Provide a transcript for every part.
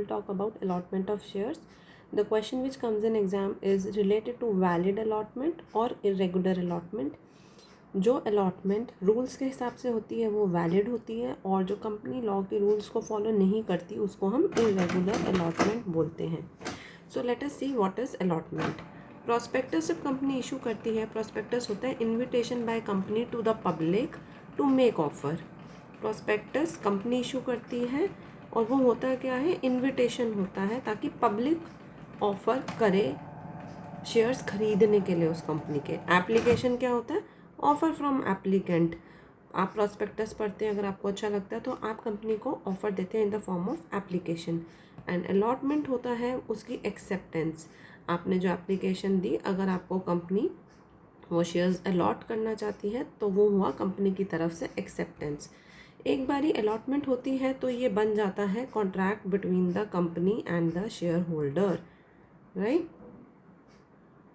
will talk about allotment of shares. The question which comes in exam is related to valid allotment और irregular allotment. जो allotment rules के हिसाब से होती है वो वैलिड होती है, और जो कंपनी लॉ के रूल्स को फॉलो नहीं करती उसको हम इरेगुलर अलॉटमेंट बोलते हैं. So let us see what is allotment. Prospectus जब कंपनी इशू करती है, प्रॉस्पेक्टस होता है invitation by company to the public to make offer. Prospectus company issue करती है और वो होता क्या है, इन्विटेशन होता है ताकि पब्लिक ऑफर करे शेयर्स खरीदने के लिए उस कंपनी के. एप्लीकेशन क्या होता है, ऑफर फ्रॉम एप्लीकेंट. आप प्रॉस्पेक्टस पढ़ते हैं, अगर आपको अच्छा लगता है तो आप कंपनी को ऑफर देते हैं in the form of application. And allotment होता है उसकी एक्सेप्टेंस. आपने जो एप्लीकेशन दी, अगर आपको कंपनी वो शेयर्स अलॉट करना चाहती है तो वो हुआ कंपनी की तरफ से एक्सेप्टेंस. एक बारी अलॉटमेंट होती है तो ये बन जाता है contract between the company and the share holder, right.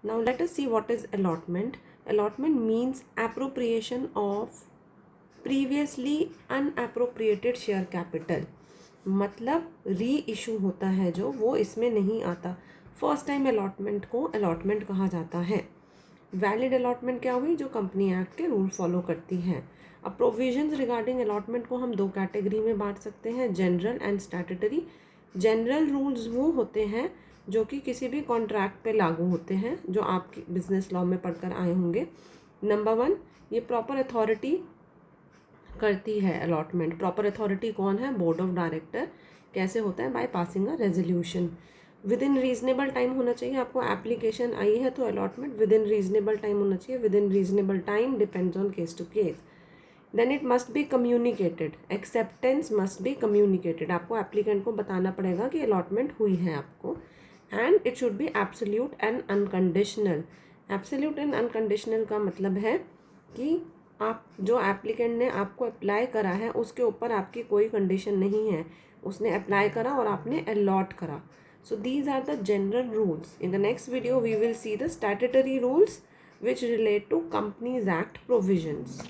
Now let us see what is allotment. Allotment means appropriation of previously unappropriated share capital. मतलब री इशू होता है जो, वो इसमें नहीं आता. फर्स्ट टाइम अलॉटमेंट को अलॉटमेंट कहा जाता है. वैलिड अलॉटमेंट क्या हुई, जो कंपनी एक्ट के रूल फॉलो करती है. अब प्रोविजंस रिगार्डिंग अलॉटमेंट को हम दो कैटेगरी में बांट सकते हैं, general and statutory. General rules वो होते हैं जो कि किसी भी कॉन्ट्रैक्ट पे लागू होते हैं, जो आप बिजनेस लॉ में पढ़कर आए होंगे. नंबर 1, ये प्रॉपर अथॉरिटी करती है अलॉटमेंट. प्रॉपर अथॉरिटी कौन है, बोर्ड ऑफ डायरेक्टर. कैसे होता है, by passing a resolution. Within reasonable time होना चाहिए. आपको एप्लीकेशन आई है तो allotment within reasonable time होना चाहिए. Within reasonable time depends on case to case. Then it must be communicated. Acceptance must be communicated. आपको applicant को बताना पड़ेगा कि अलॉटमेंट हुई है आपको. And it should be absolute and unconditional. Absolute and unconditional का मतलब है कि आप जो एप्लीकेंट ने आपको अप्लाई करा है उसके ऊपर आपकी कोई कंडीशन नहीं है. उसने अप्लाई करा और आपने अलॉट करा. So these are the general rules. In the next video we will see the statutory rules which relate to Companies Act provisions.